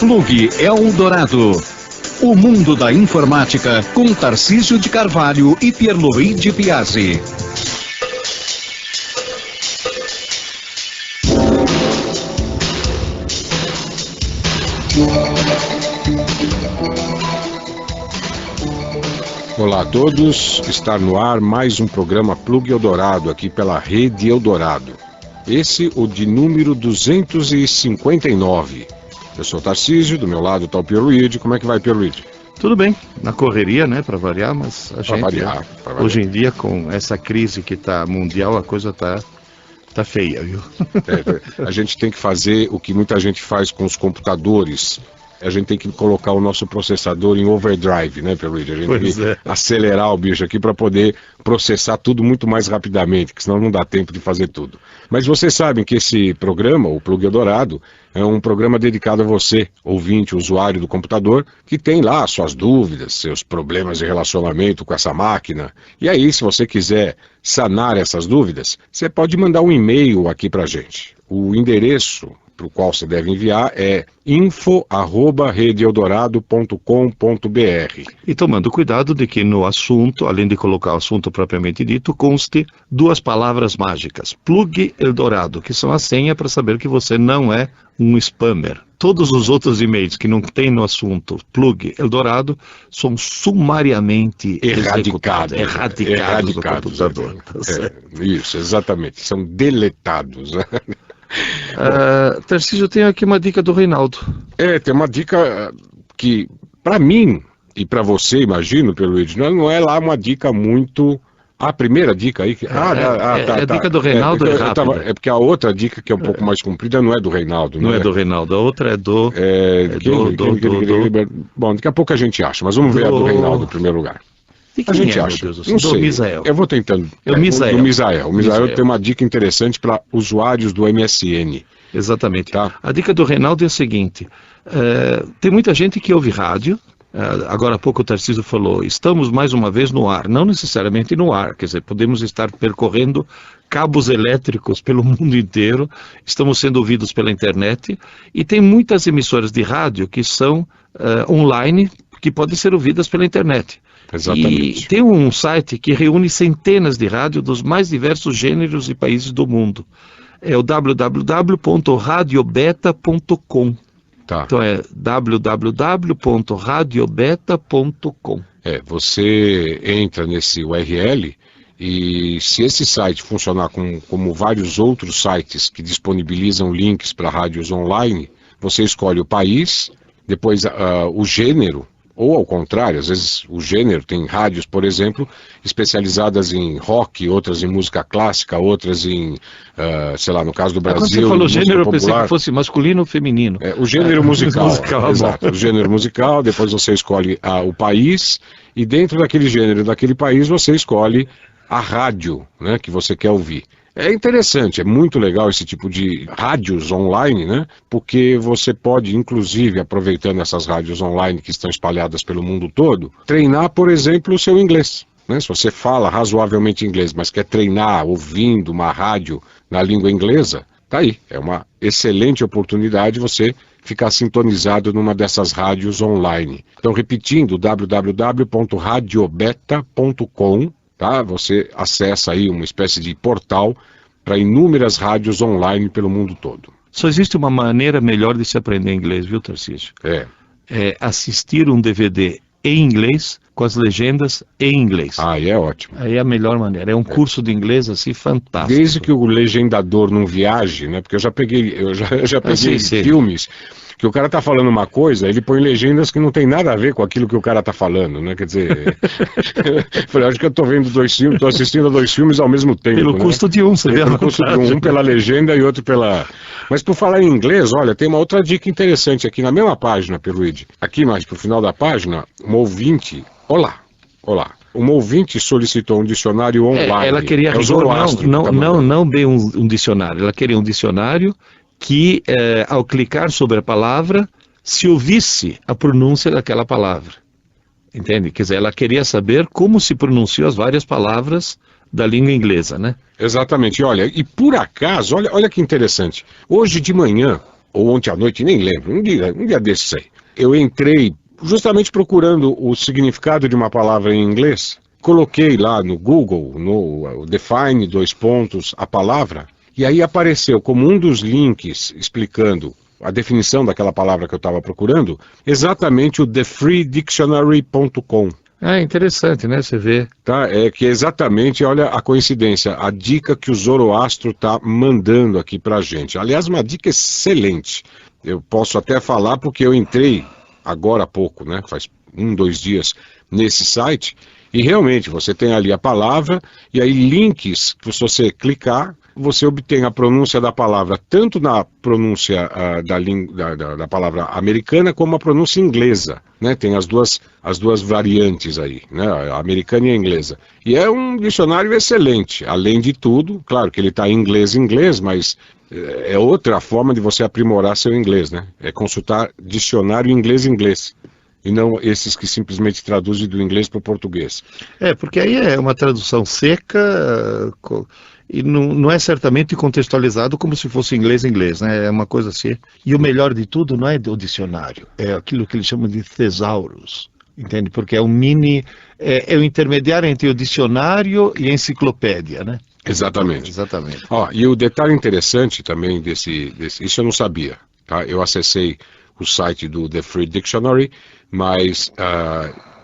Plug Eldorado. O mundo da informática com Tarcísio de Carvalho e Pierluigi Piazzi. Olá a todos, está no ar mais um programa Plug Eldorado aqui pela Rede Eldorado. Esse o de número 259. Eu sou o Tarcísio, do meu lado está o Pierluigi. Como é que vai, Pierluigi? Tudo bem, na correria, né, para variar, mas a gente, variar. Hoje em dia, com essa crise que está mundial, a coisa tá feia, viu? A gente tem que fazer o que muita gente faz com os computadores. A gente tem que colocar o nosso processador em overdrive, né, Pierluigi? A gente tem que acelerar o bicho aqui para poder processar tudo muito mais rapidamente, que senão não dá tempo de fazer tudo. Mas vocês sabem que esse programa, o Plug Eldorado, é um programa dedicado a você, ouvinte, usuário do computador, que tem lá suas dúvidas, seus problemas de relacionamento com essa máquina. E aí, se você quiser sanar essas dúvidas, você pode mandar um e-mail aqui pra gente. O endereço para o qual você deve enviar é info@redeeldorado.com.br. E tomando cuidado de que no assunto, além de colocar o assunto propriamente dito, conste duas palavras mágicas, Plug Eldorado, que são a senha para saber que você não é um spammer. Todos os outros e-mails que não tem no assunto Plug Eldorado são sumariamente erradicados do computador. Isso, exatamente, são deletados. Tarcísio, eu tenho aqui uma dica do Reinaldo. Tem uma dica que, para mim e para você, imagino, Pierluigi, não é lá uma dica muito... A primeira dica aí... A dica do Reinaldo é rápida. É porque a outra dica, que é um pouco mais comprida, não é do Reinaldo. Não é do Reinaldo, a outra é do... Bom, daqui a pouco a gente acha, mas vamos ver a do Reinaldo em primeiro lugar. A gente acha. Não sei. Misael. Eu vou tentando. O Misael. O Misael tem uma dica interessante para usuários do MSN. Exatamente. Tá? A dica do Reinaldo é a seguinte. Tem muita gente que ouve rádio. Agora há pouco o Tarcísio falou, estamos mais uma vez no ar. Não necessariamente no ar, quer dizer, podemos estar percorrendo cabos elétricos pelo mundo inteiro. Estamos sendo ouvidos pela internet. E tem muitas emissoras de rádio que são online, que podem ser ouvidas pela internet. Exatamente. E tem um site que reúne centenas de rádios dos mais diversos gêneros e países do mundo. É o www.radiobeta.com. Tá. Então é www.radiobeta.com. Você entra nesse URL e se esse site funcionar como vários outros sites que disponibilizam links para rádios online, você escolhe o país, depois o gênero, ou ao contrário, às vezes o gênero tem rádios, por exemplo, especializadas em rock, outras em música clássica, outras em, sei lá, no caso do Brasil... Quando você falou gênero, eu pensei popular, que fosse masculino ou feminino. O gênero musical, exato, bom. O gênero musical, depois você escolhe o país, e dentro daquele gênero, daquele país, você escolhe a rádio, né, que você quer ouvir. É interessante, é muito legal esse tipo de rádios online, né? Porque você pode, inclusive, aproveitando essas rádios online que estão espalhadas pelo mundo todo, treinar, por exemplo, o seu inglês. Né? Se você fala razoavelmente inglês, mas quer treinar ouvindo uma rádio na língua inglesa, tá aí. É uma excelente oportunidade você ficar sintonizado numa dessas rádios online. Então, repetindo, www.radiobeta.com. Tá? Você acessa aí uma espécie de portal para inúmeras rádios online pelo mundo todo. Só existe uma maneira melhor de se aprender inglês, viu, Tarcísio? É assistir um DVD em inglês com as legendas em inglês. Aí é ótimo. Aí é a melhor maneira. É um curso de inglês assim fantástico. Desde que o legendador não viaje, né? Porque eu já peguei filmes que o cara tá falando uma coisa, ele põe legendas que não tem nada a ver com aquilo que o cara tá falando, né? Quer dizer, falei, acho que eu tô vendo dois filmes, tô assistindo a dois filmes ao mesmo tempo. Pelo custo de um, você vê? Pelo custo de um pela legenda e outro pela... Mas por falar em inglês, olha, tem uma outra dica interessante aqui na mesma página, Pierluigi. Aqui mais pro final da página, uma ouvinte... Olá. Uma ouvinte solicitou um dicionário online. Ela queria não bem um dicionário, ela queria um dicionário que, ao clicar sobre a palavra, se ouvisse a pronúncia daquela palavra. Entende? Quer dizer, ela queria saber como se pronunciam as várias palavras da língua inglesa, né? Exatamente. Olha, e por acaso, olha que interessante. Hoje de manhã, ou ontem à noite, nem lembro, um dia desses aí. Eu entrei justamente procurando o significado de uma palavra em inglês, coloquei lá no Google, no define, a palavra, e aí apareceu como um dos links explicando a definição daquela palavra que eu estava procurando, exatamente o thefreedictionary.com. Interessante, né? Você vê. Tá? É que exatamente, olha a coincidência, a dica que o Zoroastro está mandando aqui pra gente. Aliás, uma dica excelente. Eu posso até falar porque eu entrei agora há pouco, né? Faz 2 dias nesse site, e realmente você tem ali a palavra, e aí links que se você clicar, você obtém a pronúncia da palavra, tanto na pronúncia da palavra americana, como a pronúncia inglesa, né? Tem as duas variantes aí, né? A americana e a inglesa. E é um dicionário excelente, além de tudo, claro que ele está em inglês, mas é outra forma de você aprimorar seu inglês, né? É consultar dicionário inglês. E não esses que simplesmente traduzem do inglês para o português. Porque aí é uma tradução seca e não é certamente contextualizado como se fosse inglês, né? É uma coisa assim. E o melhor de tudo não é o dicionário, é aquilo que eles chamam de thesaurus, entende? Porque é um é o intermediário entre o dicionário e a enciclopédia, né? Exatamente. Ó, e o detalhe interessante também isso eu não sabia, tá? Eu acessei o site do The Free Dictionary, mas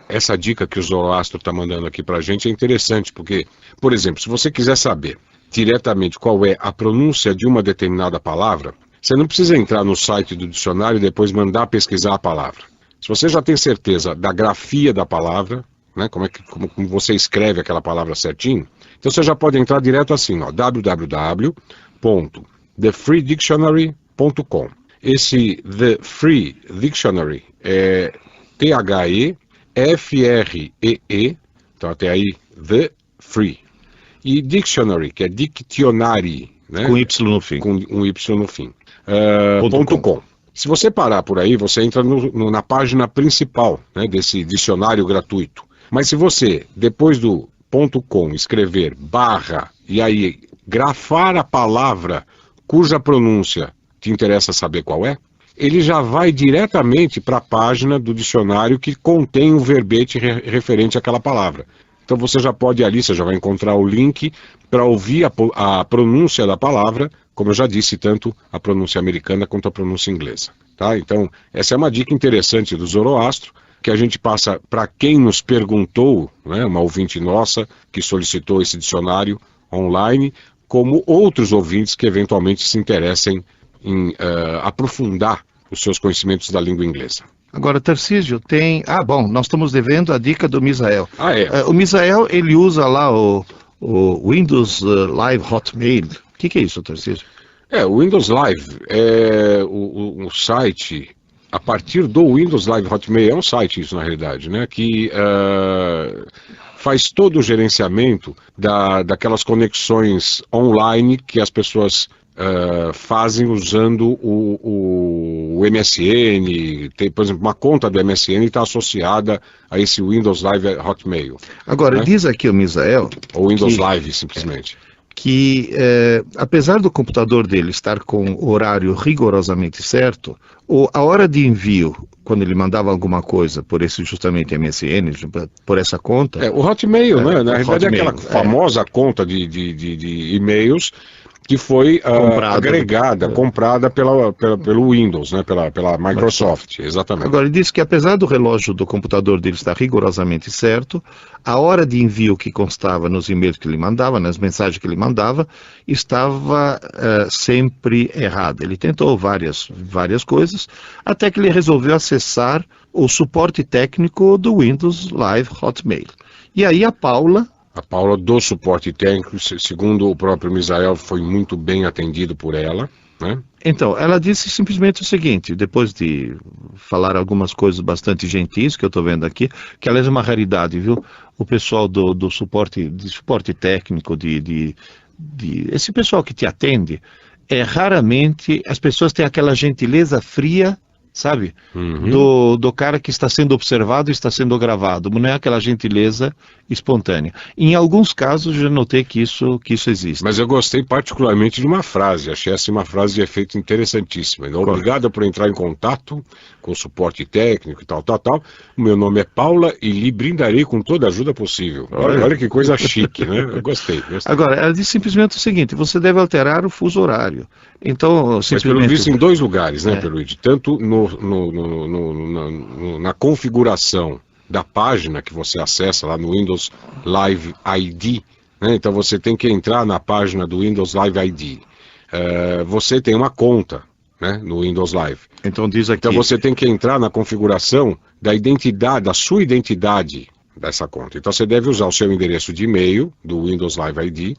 essa dica que o Zoroastro está mandando aqui para a gente é interessante, porque, por exemplo, se você quiser saber diretamente qual é a pronúncia de uma determinada palavra, você não precisa entrar no site do dicionário e depois mandar pesquisar a palavra. Se você já tem certeza da grafia da palavra, né, como você escreve aquela palavra certinho, então você já pode entrar direto assim, ó, www.thefreedictionary.com. Esse The Free Dictionary é THEFREE, então até aí The Free. E Dictionary, que é Dictionary, né? Com Y no fim. Com um Y no fim. .com. Se você parar por aí, você entra na página principal, né, desse dicionário gratuito. Mas se você, depois do .com, escrever / e aí grafar a palavra cuja pronúncia te interessa saber qual é, ele já vai diretamente para a página do dicionário que contém o verbete referente àquela palavra. Então você já pode ir ali, você já vai encontrar o link para ouvir a pronúncia da palavra, como eu já disse, tanto a pronúncia americana quanto a pronúncia inglesa. Tá? Então, essa é uma dica interessante do Zoroastro, que a gente passa para quem nos perguntou, né, uma ouvinte nossa que solicitou esse dicionário online, como outros ouvintes que eventualmente se interessem em aprofundar os seus conhecimentos da língua inglesa. Agora, Tarcísio, tem... nós estamos devendo a dica do Misael. O Misael, ele usa lá o Windows Live Hotmail. O que é isso, Tarcísio? O Windows Live é o site, a partir do Windows Live Hotmail, é um site isso na realidade, né, que faz todo o gerenciamento daquelas conexões online que as pessoas fazem usando o MSN. Tem, por exemplo, uma conta do MSN está associada a esse Windows Live Hotmail. Agora, né? Diz aqui o Misael... Ou Windows Live, simplesmente. Que, apesar do computador dele estar com o horário rigorosamente certo, a hora de envio, quando ele mandava alguma coisa por esse justamente MSN, por essa conta... o Hotmail, né? Na verdade é aquela famosa conta de e-mails que foi comprada pelo Windows, né? pela Microsoft, exatamente. Agora, ele disse que apesar do relógio do computador dele estar rigorosamente certo, a hora de envio que constava nos e-mails que ele mandava, nas mensagens que ele mandava, estava sempre errada. Ele tentou várias coisas, até que ele resolveu acessar o suporte técnico do Windows Live Hotmail. E aí a Paula do suporte técnico, segundo o próprio Misael, foi muito bem atendido por ela, né? Então, ela disse simplesmente o seguinte, depois de falar algumas coisas bastante gentis que eu estou vendo aqui, que aliás é uma raridade, viu? O pessoal do suporte técnico, esse pessoal que te atende, raramente as pessoas têm aquela gentileza fria sabe? Uhum. Do cara que está sendo observado e está sendo gravado, não é aquela gentileza espontânea. Em alguns casos já notei que isso existe. Mas eu gostei particularmente de uma frase, achei essa uma frase de efeito interessantíssima. Obrigado por entrar em contato com o suporte técnico e tal. O meu nome é Paula e lhe brindarei com toda a ajuda possível. Olha que coisa chique, né? Eu gostei. Agora, ela diz simplesmente o seguinte, você deve alterar o fuso horário. Então, mas pelo visto em 2 lugares, né, Pierluigi? Tanto na configuração da página que você acessa lá no Windows Live ID, né? Então você tem que entrar na página do Windows Live ID. Você tem uma conta, né, no Windows Live. Então diz aqui. Então você tem que entrar na configuração da identidade, da sua identidade dessa conta. Então você deve usar o seu endereço de e-mail do Windows Live ID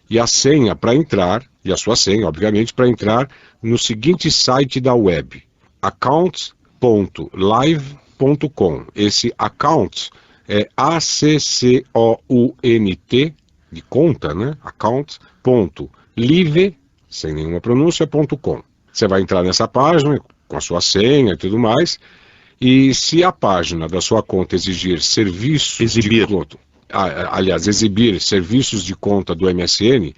e a senha para entrar, e a sua senha, obviamente, para entrar no seguinte site da web, account.live.com. Esse account é A-C-C-O-U-N-T, de conta, né? account.live, sem nenhuma pronúncia, .com. Você vai entrar nessa página com a sua senha e tudo mais, e se a página da sua conta exigir serviços de conta, exibir serviços de conta do MSN,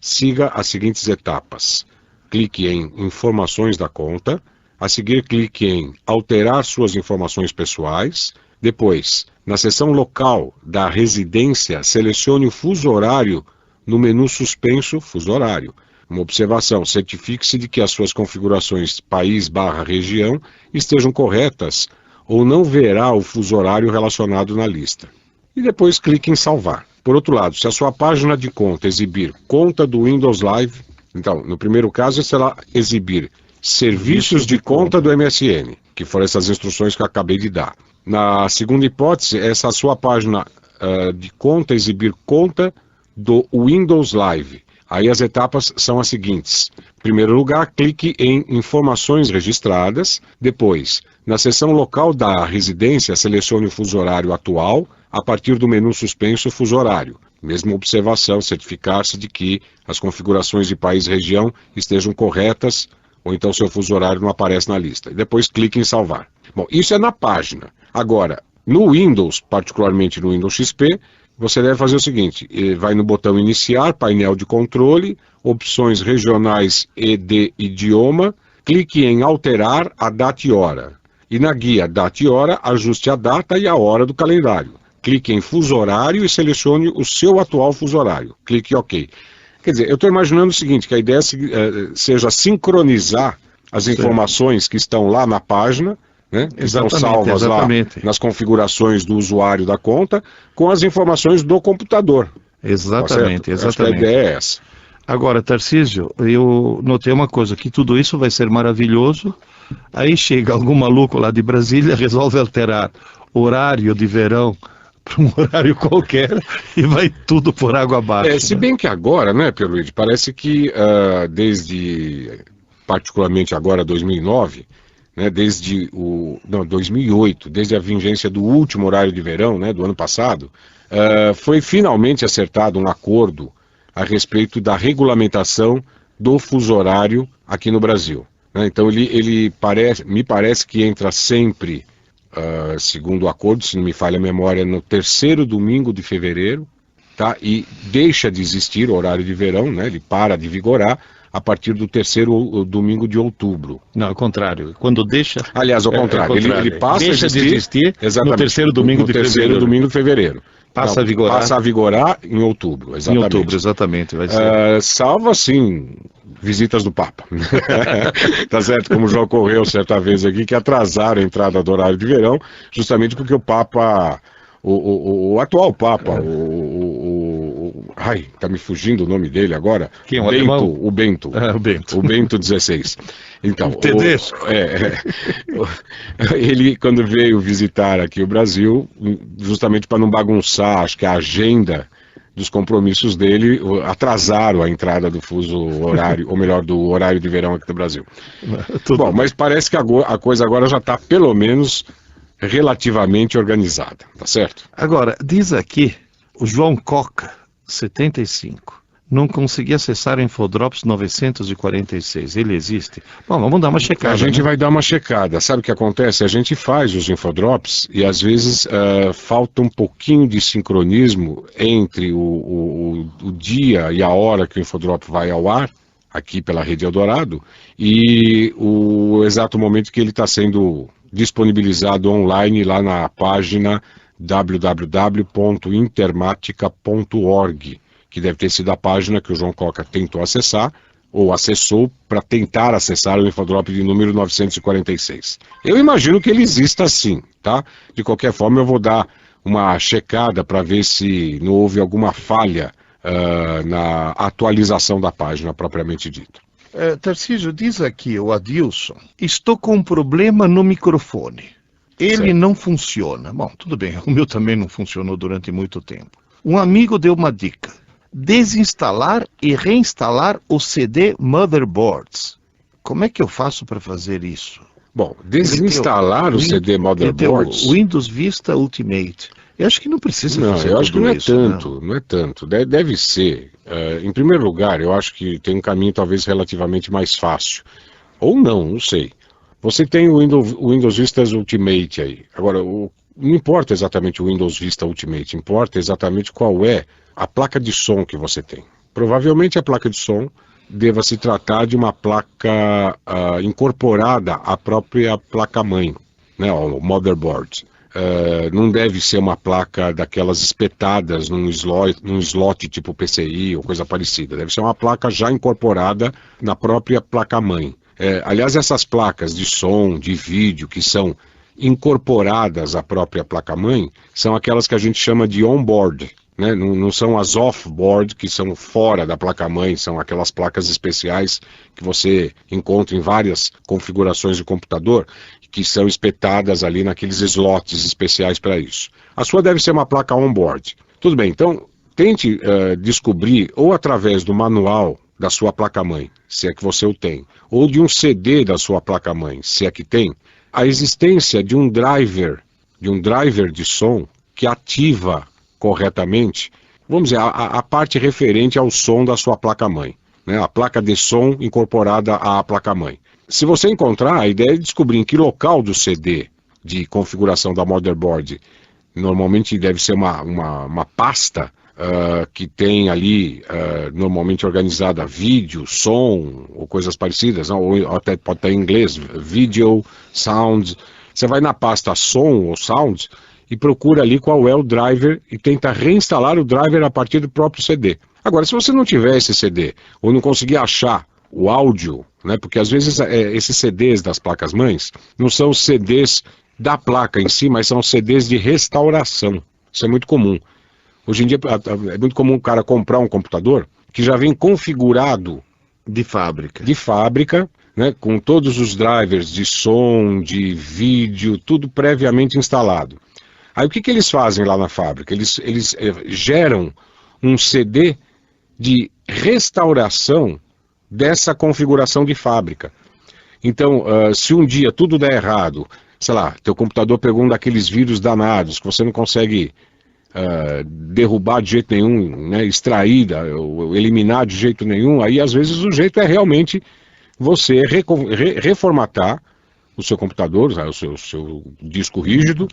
siga as seguintes etapas. Clique em Informações da conta, a seguir clique em Alterar suas informações pessoais, depois, na seção local da residência, selecione o fuso horário no menu suspenso Fuso Horário. Uma observação, certifique-se de que as suas configurações país/região estejam corretas ou não verá o fuso horário relacionado na lista. E depois clique em salvar. Por outro lado, se a sua página de conta exibir conta do Windows Live, então, no primeiro caso, será exibir serviços de conta do MSN, que foram essas instruções que eu acabei de dar. Na segunda hipótese, essa sua página de conta exibir conta do Windows Live. Aí as etapas são as seguintes. Em primeiro lugar, clique em Informações registradas. Depois, na seção local da residência, selecione o fuso horário atual a partir do menu suspenso Fuso Horário. Mesma observação, certificar-se de que as configurações de país e região estejam corretas ou então seu fuso horário não aparece na lista. E depois clique em salvar. Bom, isso é na página. Agora, no Windows, particularmente no Windows XP, você deve fazer o seguinte, vai no botão Iniciar, painel de controle, opções regionais e de idioma, clique em Alterar a data e hora. E na guia Data e Hora, ajuste a data e a hora do calendário. Clique em Fuso Horário e selecione o seu atual fuso horário. Clique em OK. Quer dizer, eu estou imaginando o seguinte, que a ideia seja sincronizar as informações que estão lá na página, né, que estão salvas lá nas configurações do usuário da conta, com as informações do computador. Exatamente, exatamente. Acho que a ideia é essa. Agora, Tarcísio, eu notei uma coisa, que tudo isso vai ser maravilhoso, aí chega algum maluco lá de Brasília, resolve alterar horário de verão para um horário qualquer e vai tudo por água abaixo. Se bem que agora, né, Pierluigi, parece que particularmente agora 2009, né, 2008, desde a vigência do último horário de verão, né, do ano passado, foi finalmente acertado um acordo a respeito da regulamentação do fuso horário aqui no Brasil. Né? Então me parece que entra sempre, segundo o acordo, se não me falha a memória, no terceiro domingo de fevereiro, tá? E deixa de existir o horário de verão, né? Ele para de vigorar a partir do terceiro domingo de outubro. Não, ao contrário. Quando deixa... Aliás, ao contrário. Ele passa deixa de existir no terceiro domingo de fevereiro. Terceiro domingo de fevereiro. Passa a vigorar em outubro, exatamente. Em outubro, exatamente. Vai ser. Salvo, assim, visitas do Papa. Tá certo? Como já ocorreu certa vez aqui, que atrasaram a entrada do horário de verão, justamente porque o Papa, o atual Papa, ai, tá me fugindo o nome dele agora. Quem? O Bento. O Bento XVI. Então, ele, quando veio visitar aqui o Brasil, justamente para não bagunçar, acho que a agenda dos compromissos dele, atrasaram a entrada do fuso horário, ou melhor, do horário de verão aqui do Brasil. Bom, mas parece que a coisa agora já está, pelo menos, relativamente organizada, tá certo? Agora, diz aqui, o João Coca, 75, Não consegui acessar o Infodrops 946. Ele existe? Bom, vamos dar uma checada. A gente né? vai dar uma checada. Sabe o que acontece? A gente faz os Infodrops e às vezes falta um pouquinho de sincronismo entre o dia e a hora que o Infodrop vai ao ar, aqui pela Rede Eldorado, e o exato momento que ele está sendo disponibilizado online lá na página www.intermatica.org, que deve ter sido a página que o João Coca tentou acessar, ou acessou para tentar acessar o Infodrop de número 946. Eu imagino que ele exista sim, tá? De qualquer forma, eu vou dar uma checada para ver se não houve alguma falha na atualização da página propriamente dita. Tarcísio, diz aqui o Adilson, estou com um problema no microfone. Ele Certo. não funciona. Bom, tudo bem, o meu também não funcionou durante muito tempo. Um amigo deu uma dica. Desinstalar e reinstalar o CD Motherboards. Como é que eu faço para fazer isso? Bom, desinstalar o CD Motherboards... O Windows Vista Ultimate. Eu acho que não precisa Não, fazer eu acho que tudo não é isso, tanto, não é tanto. Deve ser. Em primeiro lugar, eu acho que tem um caminho talvez relativamente mais fácil. Ou não sei. Você tem o Windows Vista Ultimate aí. Agora, não importa exatamente o Windows Vista Ultimate, importa exatamente qual é a placa de som que você tem. Provavelmente a placa de som deva se tratar de uma placa incorporada à própria placa-mãe, né, o motherboard. Não deve ser uma placa daquelas espetadas num slot tipo PCI ou coisa parecida. Deve ser uma placa já incorporada na própria placa-mãe. Aliás, essas placas de som, de vídeo, que são incorporadas à própria placa-mãe, são aquelas que a gente chama de on-board, né? Não são as off-board, que são fora da placa-mãe, são aquelas placas especiais que você encontra em várias configurações de computador, que são espetadas ali naqueles slots especiais para isso. A sua deve ser uma placa on-board. Tudo bem, então tente descobrir, ou através do manual da sua placa-mãe, se é que você o tem, ou de um CD da sua placa-mãe, se é que tem, a existência de um driver de som que ativa corretamente, vamos dizer, a parte referente ao som da sua placa-mãe, né? A placa de som incorporada à placa-mãe. Se você encontrar, a ideia é descobrir em que local do CD de configuração da motherboard, normalmente deve ser uma pasta que tem ali, normalmente organizada, vídeo, som, ou coisas parecidas, não? Ou até pode estar em inglês, video, sound. Você vai na pasta som ou sound e procura ali qual é o driver e tenta reinstalar o driver a partir do próprio CD. Agora, se você não tiver esse CD, ou não conseguir achar o áudio, né, porque às vezes esses CDs das placas-mães não são CDs da placa em si, mas são CDs de restauração. Isso é muito comum. Hoje em dia é muito comum o cara comprar um computador que já vem configurado de fábrica. Né, com todos os drivers de som, de vídeo, tudo previamente instalado. Aí o que eles fazem lá na fábrica? Eles geram um CD de restauração dessa configuração de fábrica. Então, se um dia tudo der errado, sei lá, teu computador pegou um daqueles vírus danados que você não consegue derrubar de jeito nenhum, né, extrair, ou eliminar de jeito nenhum, aí às vezes o jeito é realmente você reformatar o seu computador, o seu disco rígido,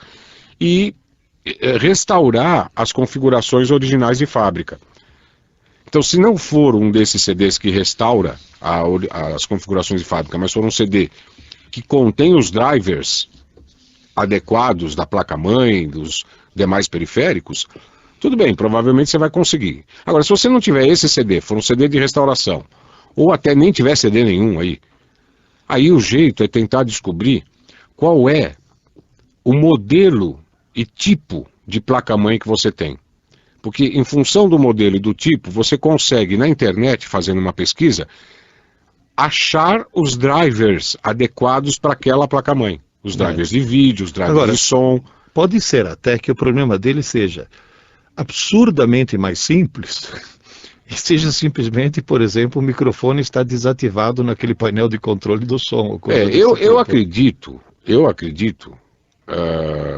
e restaurar as configurações originais de fábrica. Então, se não for um desses CDs que restaura as configurações de fábrica, mas for um CD que contém os drivers adequados da placa-mãe, dos demais periféricos, tudo bem, provavelmente você vai conseguir. Agora, se você não tiver esse CD, for um CD de restauração, ou até nem tiver CD nenhum aí o jeito é tentar descobrir qual é o modelo e tipo de placa-mãe que você tem. Porque em função do modelo e do tipo, você consegue na internet, fazendo uma pesquisa, achar os drivers adequados para aquela placa-mãe. Os drivers de vídeo, os drivers de som. Pode ser até que o problema dele seja absurdamente mais simples e seja simplesmente, por exemplo, o microfone está desativado naquele painel de controle do som. Eu acredito,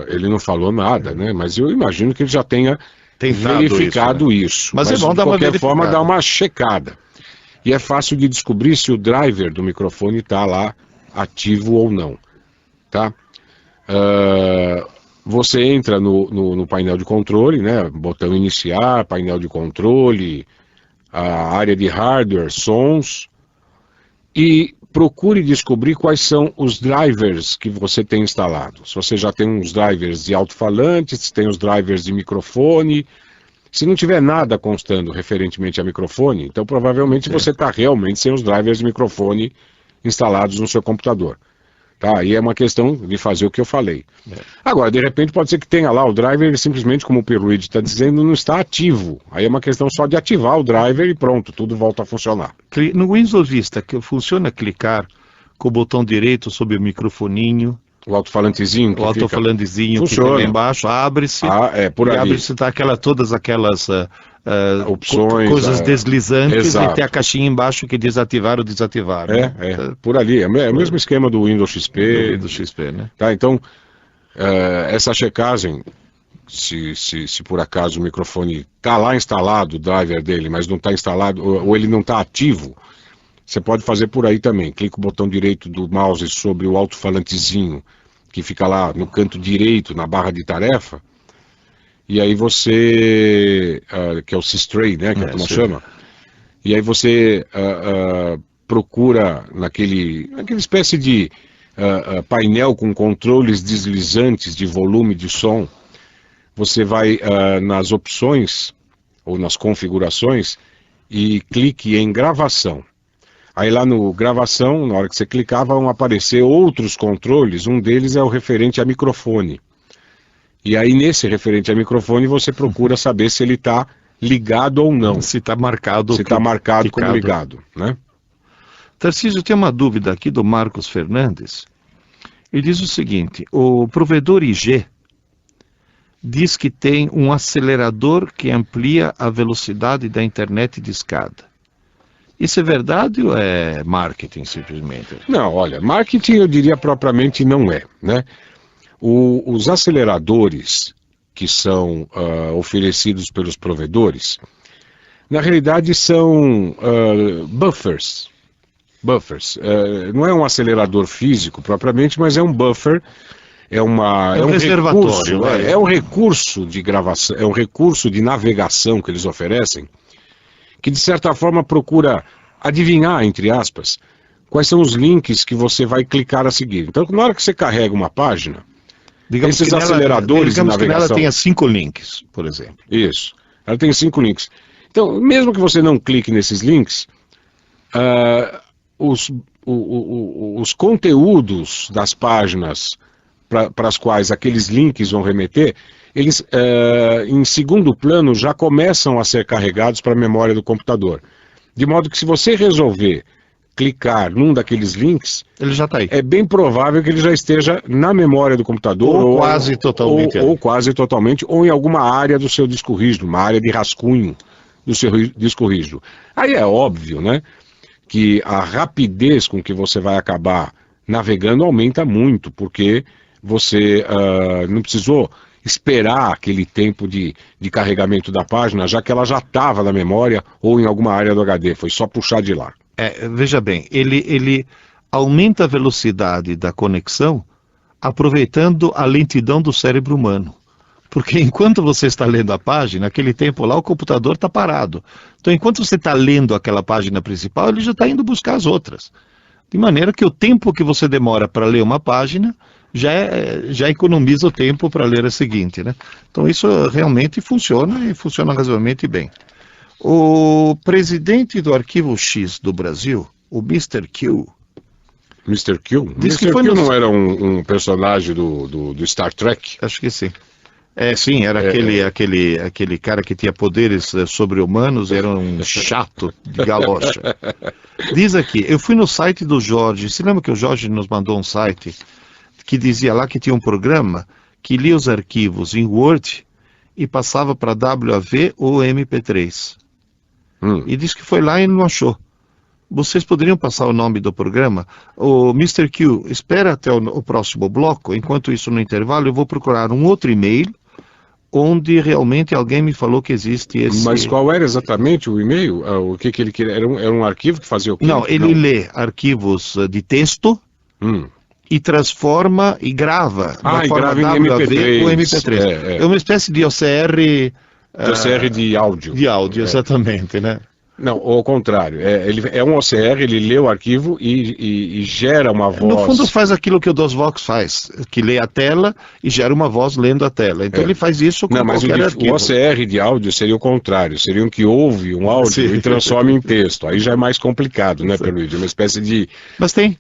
ele não falou nada, né? Mas eu imagino que ele já tenha verificado isso, né? Mas é bom dar uma verificada. De qualquer forma, dar uma checada. E é fácil de descobrir se o driver do microfone está lá ativo ou não, tá? Você entra no painel de controle, né? Botão iniciar, painel de controle, a área de hardware, sons, e procure descobrir quais são os drivers que você tem instalado. Se você já tem uns drivers de alto-falante, se tem os drivers de microfone. Se não tiver nada constando referentemente a microfone, então provavelmente você está realmente sem os drivers de microfone instalados no seu computador. Tá? Aí é uma questão de fazer o que eu falei. Agora, de repente, pode ser que tenha lá o driver, simplesmente, como o Pierluigi está dizendo, não está ativo. Aí é uma questão só de ativar o driver e pronto, tudo volta a funcionar. No Windows Vista, que funciona clicar com o botão direito sobre o microfoninho. O alto-falantezinho. O alto-falantezinho que fica lá embaixo, abre-se. Por ali. Abre-se, tá todas aquelas opções, coisas deslizantes. Exato. E tem a caixinha embaixo que desativar ou desativar. Por ali. É o mesmo esquema do Windows XP. Do Windows XP, né? Tá, então, essa checagem, se por acaso o microfone está lá instalado, o driver dele, mas não está instalado, ou ele não está ativo, você pode fazer por aí também. Clica o botão direito do mouse sobre o alto-falantezinho, que fica lá no canto direito, na barra de tarefa, e aí você, que é o Systray, né, que a turma chama, e aí você procura naquele espécie de painel com controles deslizantes de volume de som, você vai nas opções, ou nas configurações, e clique em gravação. Aí lá no gravação, na hora que você clicar, vão aparecer outros controles, um deles é o referente a microfone. E aí nesse referente a microfone você procura saber se ele está ligado ou não. Se está marcado. Se está marcado como ligado, né? Tarcísio, tem uma dúvida aqui do Marcos Fernandes. Ele diz o seguinte: o provedor IG diz que tem um acelerador que amplia a velocidade da internet de escada. Isso é verdade ou é marketing, simplesmente? Não, olha, marketing eu diria propriamente não é, né? Os aceleradores que são oferecidos pelos provedores, na realidade são buffers. Não é um acelerador físico propriamente, mas é um buffer, é um reservatório, é um recurso de gravação, é um recurso de navegação que eles oferecem, que de certa forma procura adivinhar, entre aspas, quais são os links que você vai clicar a seguir. Então, na hora que você carrega uma página, digamos esses aceleradores de navegação... que ela tenha 5 links, por exemplo. Isso, ela tem 5 links. Então, mesmo que você não clique nesses links, os conteúdos das páginas para as quais aqueles links vão remeter, eles, em segundo plano, já começam a ser carregados para a memória do computador. De modo que se você resolver clicar num daqueles links, ele já está aí. É bem provável que ele já esteja na memória do computador. Ou quase totalmente. Ou quase totalmente, ou em alguma área do seu disco rígido, uma área de rascunho do seu disco rígido. Aí é óbvio, né, que a rapidez com que você vai acabar navegando aumenta muito, porque você não precisou esperar aquele tempo de carregamento da página, já que ela já estava na memória ou em alguma área do HD, foi só puxar de lá. Veja bem, ele aumenta a velocidade da conexão aproveitando a lentidão do cérebro humano. Porque enquanto você está lendo a página, aquele tempo lá o computador está parado. Então enquanto você está lendo aquela página principal, ele já está indo buscar as outras. De maneira que o tempo que você demora para ler uma página já economiza o tempo para ler a seguinte, né? Então isso realmente funciona e funciona razoavelmente bem. O presidente do Arquivo X do Brasil, o Mr. Q... Mr. Q? Mr. Q não era um personagem do Star Trek? Acho que sim. Sim, era aquele cara que tinha poderes sobre-humanos, era um chato de galocha. Diz aqui, eu fui no site do Jorge, se lembra que o Jorge nos mandou um site que dizia lá que tinha um programa que lia os arquivos em Word e passava para WAV ou MP3. E disse que foi lá e não achou. Vocês poderiam passar o nome do programa? O Mr. Q, espera até o próximo bloco. Enquanto isso, no intervalo, eu vou procurar um outro e-mail onde realmente alguém me falou que existe esse... Mas qual era exatamente o e-mail? O que ele queria? Era um arquivo que fazia o quê? Não, ele lê arquivos de texto e transforma e grava e grava em MP3. Com MP3. É uma espécie de OCR... OCR de áudio. De áudio, exatamente, né? Não, ao contrário. Ele é um OCR, ele lê o arquivo e gera uma voz. No fundo faz aquilo que o DOSVox faz, que lê a tela e gera uma voz lendo a tela. Então ele faz isso com qualquer arquivo. O OCR de áudio seria o contrário, seria um que ouve um áudio e transforma em texto. Aí já é mais complicado, né, Pierluigi? Uma espécie de... Mas tem.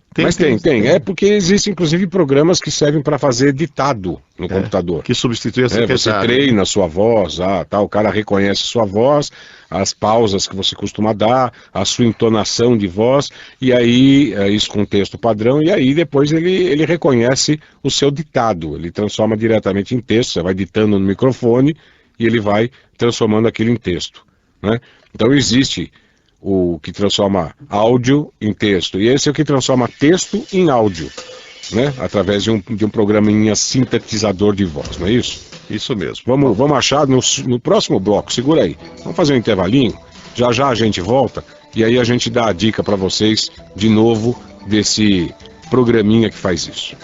É porque existem, inclusive, programas que servem para fazer ditado no computador. Que substitui a secretária. Você treina a sua voz, o cara reconhece sua voz, as pausas que você costuma dar, a sua entonação de voz, e aí, isso com texto padrão, e aí depois ele reconhece o seu ditado, ele transforma diretamente em texto, você vai ditando no microfone, e ele vai transformando aquilo em texto, né? Então existe o que transforma áudio em texto, e esse é o que transforma texto em áudio, né? Através de um programinha sintetizador de voz, não é isso? Isso mesmo. Vamos achar no próximo bloco, segura aí. Vamos fazer um intervalinho, já a gente volta, e aí a gente dá a dica para vocês, de novo, desse programinha que faz isso.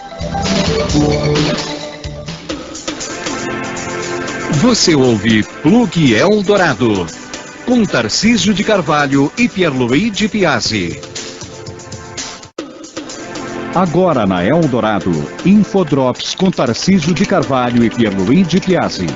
Você ouve Plug Eldorado, com Tarcísio de Carvalho e Pierluigi Piazzi. Agora na Eldorado, Infodrops com Tarcísio de Carvalho e Pierluigi Piazzi.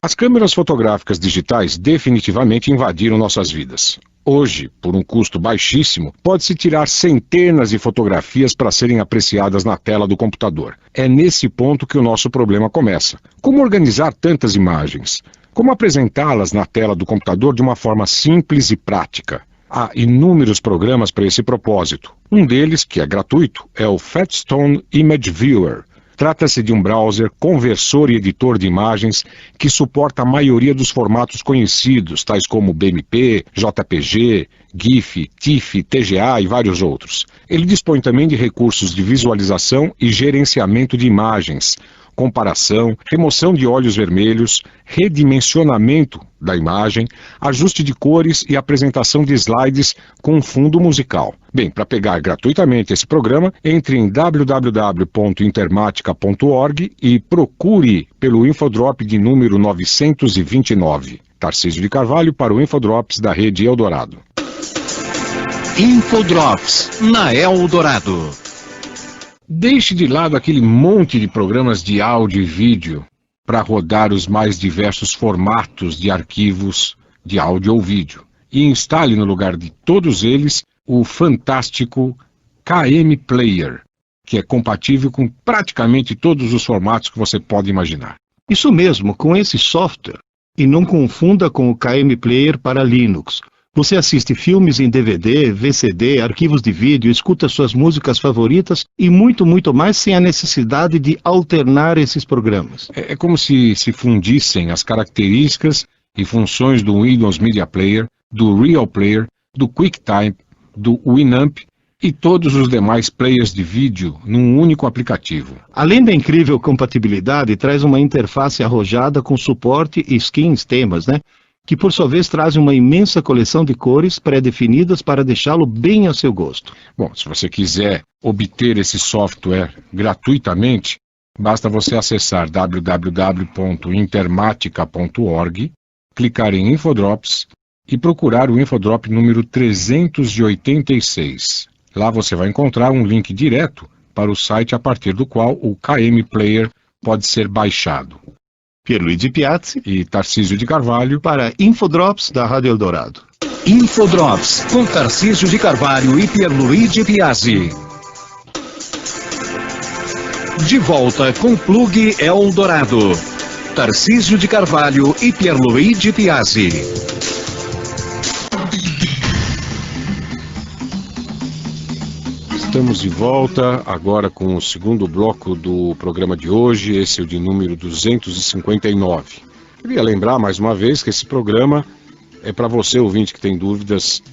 As câmeras fotográficas digitais definitivamente invadiram nossas vidas. Hoje, por um custo baixíssimo, pode-se tirar centenas de fotografias para serem apreciadas na tela do computador. É nesse ponto que o nosso problema começa. Como organizar tantas imagens? Como apresentá-las na tela do computador de uma forma simples e prática? Há inúmeros programas para esse propósito. Um deles, que é gratuito, é o Fatstone Image Viewer. Trata-se de um browser, conversor e editor de imagens que suporta a maioria dos formatos conhecidos, tais como BMP, JPG, GIF, TIFF, TGA e vários outros. Ele dispõe também de recursos de visualização e gerenciamento de imagens, comparação, remoção de olhos vermelhos, redimensionamento da imagem, ajuste de cores e apresentação de slides com fundo musical. Bem, para pegar gratuitamente esse programa, entre em www.intermatica.org e procure pelo Infodrop de número 929. Tarcísio de Carvalho para o Infodrops da Rede Eldorado. Infodrops na Eldorado. Deixe de lado aquele monte de programas de áudio e vídeo para rodar os mais diversos formatos de arquivos de áudio ou vídeo e instale no lugar de todos eles o fantástico KM Player, que é compatível com praticamente todos os formatos que você pode imaginar. Isso mesmo, com esse software, e não confunda com o KM Player para Linux. Você assiste filmes em DVD, VCD, arquivos de vídeo, escuta suas músicas favoritas e muito, muito mais sem a necessidade de alternar esses programas. É como se fundissem as características e funções do Windows Media Player, do Real Player, do QuickTime, do Winamp e todos os demais players de vídeo num único aplicativo. Além da incrível compatibilidade, traz uma interface arrojada com suporte e skins, temas, que por sua vez trazem uma imensa coleção de cores pré-definidas para deixá-lo bem ao seu gosto. Bom, se você quiser obter esse software gratuitamente, basta você acessar www.intermatica.org, clicar em Infodrops e procurar o Infodrop número 386. Lá você vai encontrar um link direto para o site a partir do qual o KM Player pode ser baixado. Pierluigi Piazzi e Tarcísio de Carvalho para Infodrops da Rádio Eldorado. Infodrops com Tarcísio de Carvalho e Pierluigi Piazzi. De volta com Plug Eldorado. Tarcísio de Carvalho e Pierluigi Piazzi. Estamos de volta agora com o segundo bloco do programa de hoje, esse é o de número 259. Queria lembrar mais uma vez que esse programa é para você, ouvinte, que tem dúvidas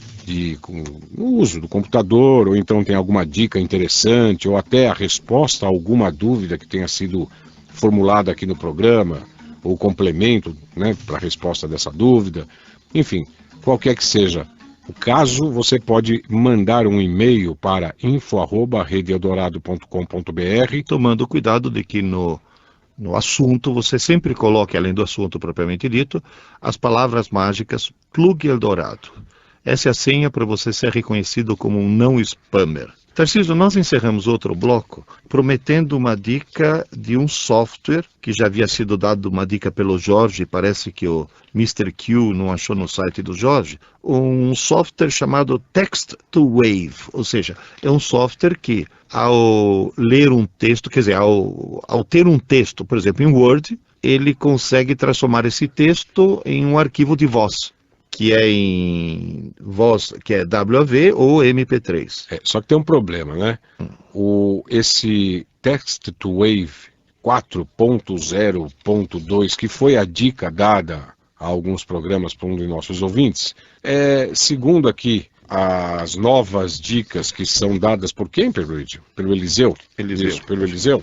no uso do computador, ou então tem alguma dica interessante, ou até a resposta a alguma dúvida que tenha sido formulada aqui no programa, ou complemento, né, para a resposta dessa dúvida. Enfim, qualquer que seja o caso, você pode mandar um e-mail para info@redeeldorado.com.br, tomando cuidado de que no assunto você sempre coloque, além do assunto propriamente dito, as palavras mágicas Plug Eldorado. Essa é a senha para você ser reconhecido como um não spammer. Tarcísio, nós encerramos outro bloco prometendo uma dica de um software que já havia sido dado uma dica pelo Jorge, parece que o Mr. Q não achou no site do Jorge, um software chamado Text to Wave, ou seja, é um software que ao ler um texto, quer dizer, ao ter um texto, por exemplo, em Word, ele consegue transformar esse texto em um arquivo de voz, que é em voz, que é WAV ou MP3. Só que tem um problema, né? Esse Text to Wave 4.0.2, que foi a dica dada a alguns programas por um de nossos ouvintes, segundo aqui as novas dicas que são dadas por quem, Pelo Eliseu? Isso, pelo Eliseu.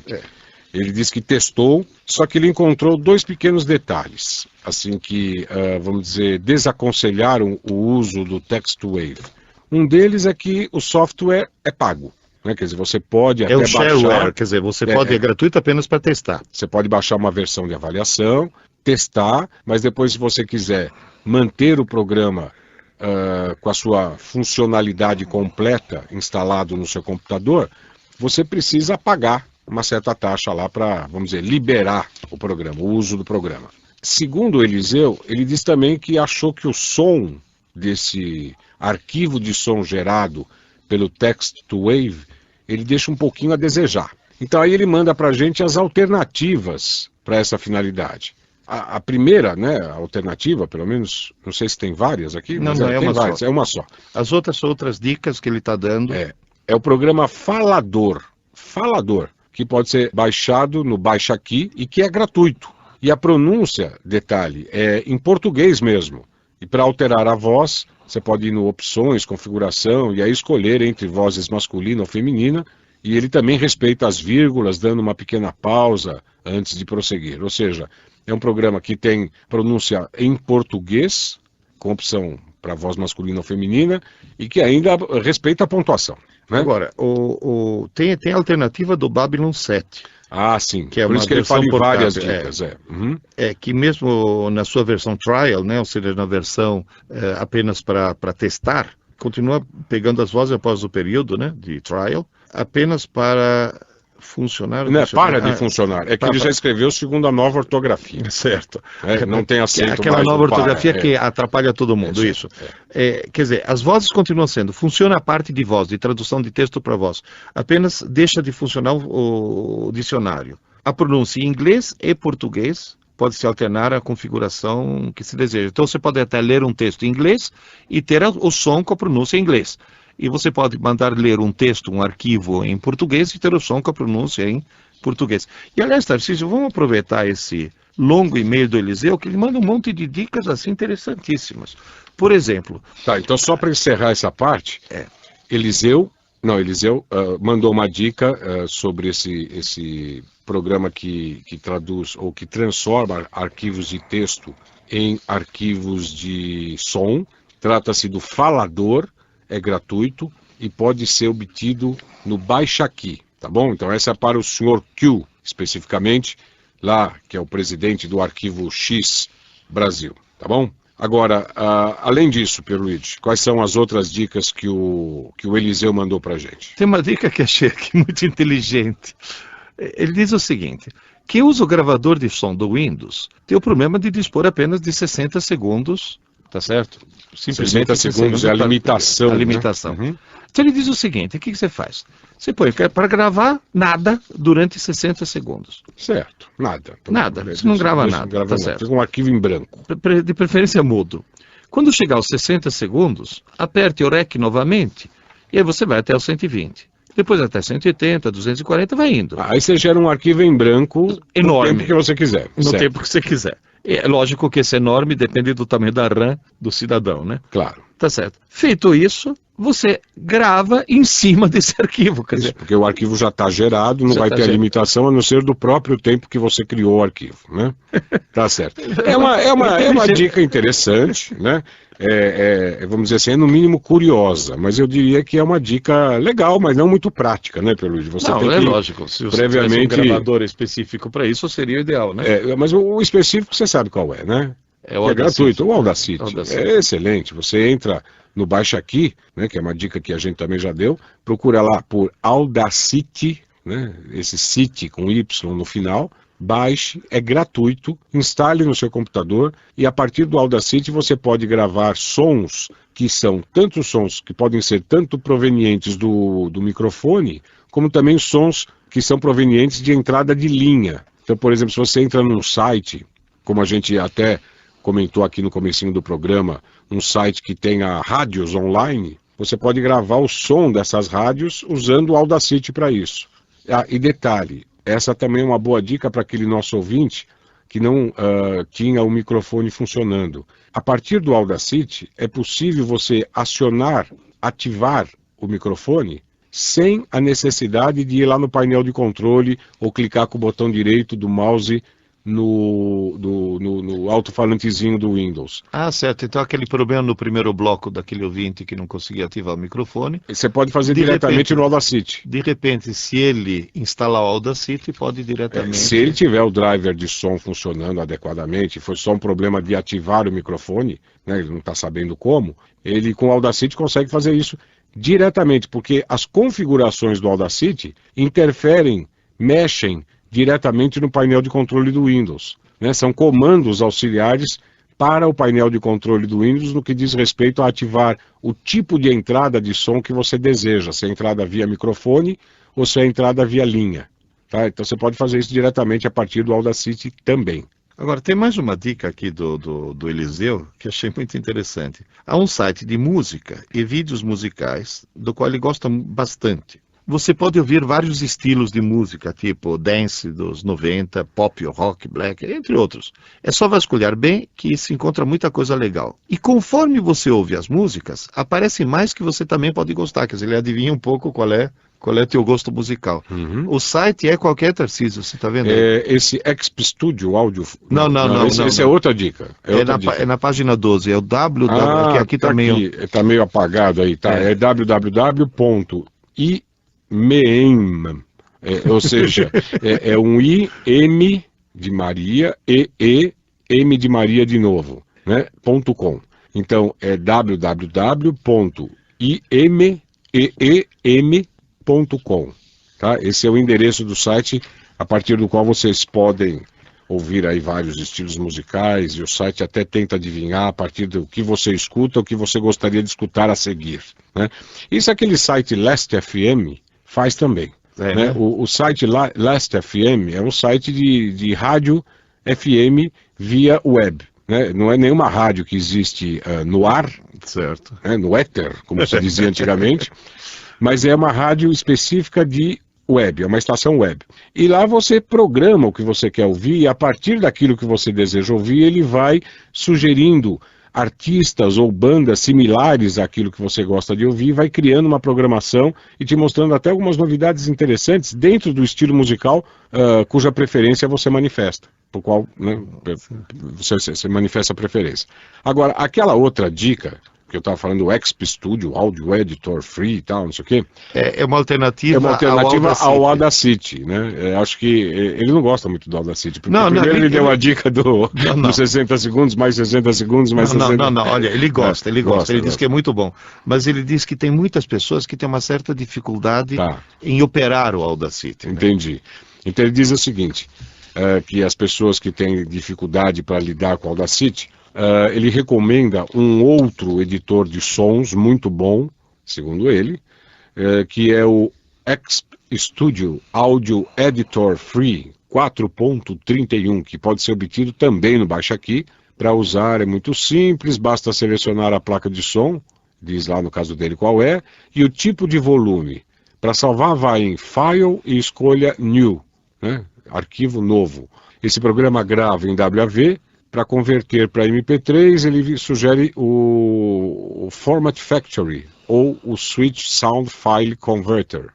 Ele disse que testou, só que ele encontrou dois pequenos detalhes, assim que, vamos dizer, desaconselharam o uso do Text to Wave. Um deles é que o software é pago, né? Quer dizer, você pode até baixar... É o shareware, quer dizer, você pode, é gratuito apenas para testar. Você pode baixar uma versão de avaliação, testar, mas depois, se você quiser manter o programa com a sua funcionalidade completa instalado no seu computador, você precisa pagar uma certa taxa lá para, vamos dizer, liberar o programa, o uso do programa. Segundo o Eliseu, ele diz também que achou que o som desse arquivo de som gerado pelo Text to Wave, ele deixa um pouquinho a desejar. Então aí ele manda para a gente as alternativas para essa finalidade. A primeira, né, alternativa, pelo menos, não sei se tem várias aqui, não, mas não, é uma várias, só. É uma só. As outras dicas que ele está dando... É o programa Falador, que pode ser baixado no Baixa Aqui e que é gratuito. E a pronúncia, detalhe, é em português mesmo. E para alterar a voz, você pode ir no Opções, Configuração, e aí escolher entre vozes masculina ou feminina, e ele também respeita as vírgulas, dando uma pequena pausa antes de prosseguir. Ou seja, é um programa que tem pronúncia em português, com opção para voz masculina ou feminina, e que ainda respeita a pontuação. Né? Agora, tem a alternativa do Babylon 7. Ah, sim. Que é por uma isso que ele fala em portátil, várias dicas. Que mesmo na sua versão trial, né, ou seja, na versão apenas para testar, continua pegando as vozes após o período, né, de trial, apenas para funcionar. Não, para de funcionar. É que ele já escreveu segundo a nova ortografia. Certo. Não tem acento. Aquela nova ortografia que atrapalha todo mundo, isso. Quer dizer, as vozes continuam sendo, funciona a parte de voz, de tradução de texto para voz. Apenas deixa de funcionar o dicionário. A pronúncia em inglês e português pode-se alternar a configuração que se deseja. Então você pode até ler um texto em inglês e ter o som com a pronúncia em inglês. E você pode mandar ler um texto, um arquivo em português e ter o som com a pronúncia em português. E aliás, Tarcísio, vamos aproveitar esse longo e-mail do Eliseu, que ele manda um monte de dicas assim interessantíssimas. Por exemplo... Tá, então só para encerrar essa parte, Eliseu mandou uma dica sobre esse programa que traduz ou que transforma arquivos de texto em arquivos de som. Trata-se do Falador. É gratuito e pode ser obtido no Baixa Aqui, tá bom? Então essa é para o Sr. Q, especificamente, lá, que é o presidente do Arquivo X Brasil, tá bom? Agora, além disso, Pierluigi, quais são as outras dicas que o Eliseu mandou pra gente? Tem uma dica que achei aqui muito inteligente. Ele diz o seguinte: quem usa o gravador de som do Windows tem o problema de dispor apenas de 60 segundos, tá certo? Simplesmente 60 segundos é a limitação. A limitação. Né? Então ele diz o seguinte: o que você faz? Você põe para gravar nada durante 60 segundos. Certo, nada. Nada, você não grava nada, tá certo. Fica um arquivo em branco. De preferência mudo. Quando chegar aos 60 segundos, aperte o REC novamente, e aí você vai até os 120. Depois até 180, 240, vai indo. Aí você gera um arquivo em branco enorme. No tempo que você quiser. No tempo que você quiser. É lógico que esse enorme depende do tamanho da RAM do cidadão, né? Claro. Tá certo. Feito isso, você grava em cima desse arquivo. Quer dizer, porque o arquivo já está gerado, não vai ter a limitação a não ser do próprio tempo que você criou o arquivo, né? Tá certo. É uma dica interessante, né? Vamos dizer assim, é no mínimo curiosa, mas eu diria que é uma dica legal, mas não muito prática, né, Peluigi? Você não, tem é que lógico. Se você previamente tivesse um gravador específico para isso, seria o ideal, né? Mas o específico você sabe qual é, né? É o gratuito, o Audacity. Audacity. É excelente. Você entra no Baixa Aqui, né, que é uma dica que a gente também já deu, procura lá por Audacity, né, esse City com Y no final, baixe, é gratuito, instale no seu computador e a partir do Audacity você pode gravar sons que são tanto sons que podem ser tanto provenientes do microfone, como também sons que são provenientes de entrada de linha. Então, por exemplo, se você entra num site, como a gente até comentou aqui no comecinho do programa, um site que tenha rádios online, você pode gravar o som dessas rádios usando o Audacity para isso. E detalhe, essa também é uma boa dica para aquele nosso ouvinte que não tinha o microfone funcionando. A partir do Audacity, é possível você ativar o microfone sem a necessidade de ir lá no painel de controle ou clicar com o botão direito do mouse no alto-falantezinho do Windows. Ah, certo. Então aquele problema no primeiro bloco daquele ouvinte que não conseguia ativar o microfone... Você pode fazer diretamente no Audacity. De repente, se ele instalar o Audacity, pode diretamente... Se ele tiver o driver de som funcionando adequadamente, foi só um problema de ativar o microfone, né, ele não está sabendo como, ele com o Audacity consegue fazer isso diretamente, porque as configurações do Audacity mexem diretamente no painel de controle do Windows, né? São comandos auxiliares para o painel de controle do Windows no que diz respeito a ativar o tipo de entrada de som que você deseja, se é entrada via microfone ou se é entrada via linha. Tá? Então você pode fazer isso diretamente a partir do Audacity também. Agora, tem mais uma dica aqui do Eliseu que achei muito interessante. Há um site de música e vídeos musicais, do qual ele gosta bastante. Você pode ouvir vários estilos de música, tipo dance dos 90, pop, rock, black, entre outros. É só vasculhar bem que se encontra muita coisa legal. E conforme você ouve as músicas, aparece mais que você também pode gostar, quer dizer, ele adivinha um pouco qual é o teu gosto musical. Uhum. O site é qualquer, Tarcísio, você está vendo? Esse XP Studio Audio... Não. Esse é outra dica. É na página 12, é o www, que aqui tá também... Está meio apagado aí, tá? É www.imeim, ou seja, é um I, M de Maria, M de Maria de novo, né? .com. Então, é www.imeem.com. Tá? Esse é o endereço do site a partir do qual vocês podem ouvir aí vários estilos musicais, e o site até tenta adivinhar a partir do que você escuta, o que você gostaria de escutar a seguir, né? Isso aquele site Last FM faz também. Né? O site Last FM é um site de rádio FM via web. Né? Não é nenhuma rádio que existe no ar, certo. Né? No éter, como se dizia antigamente, mas é uma rádio específica de web, é uma estação web. E lá você programa o que você quer ouvir e a partir daquilo que você deseja ouvir, ele vai sugerindo artistas ou bandas similares àquilo que você gosta de ouvir, vai criando uma programação e te mostrando até algumas novidades interessantes dentro do estilo musical cuja preferência você manifesta, por qual, né, você manifesta a preferência. Agora, aquela outra dica que eu estava falando, o XP Studio, Audio Editor Free e tal, não sei o quê. É uma alternativa, ao Audacity, né? Acho que ele não gosta muito do Audacity, porque primeiro ele deu a dica dos 60 segundos, mais 60 segundos, mais 60... Não, olha, ele gosta, ele diz que é muito bom, mas ele diz que tem muitas pessoas que têm uma certa dificuldade em operar o Audacity. Entendi. Né? Então ele diz o seguinte, que as pessoas que têm dificuldade para lidar com o Audacity, ele recomenda um outro editor de sons muito bom, segundo ele, que é o XP Studio Audio Editor Free 4.31, que pode ser obtido também no Baixa Aqui. Para usar é muito simples, basta selecionar a placa de som, diz lá no caso dele qual é, e o tipo de volume. Para salvar vai em File e escolha New, né? Arquivo novo. Esse programa grava em WAV. Para converter para MP3, ele sugere o Format Factory, ou o Switch Sound File Converter.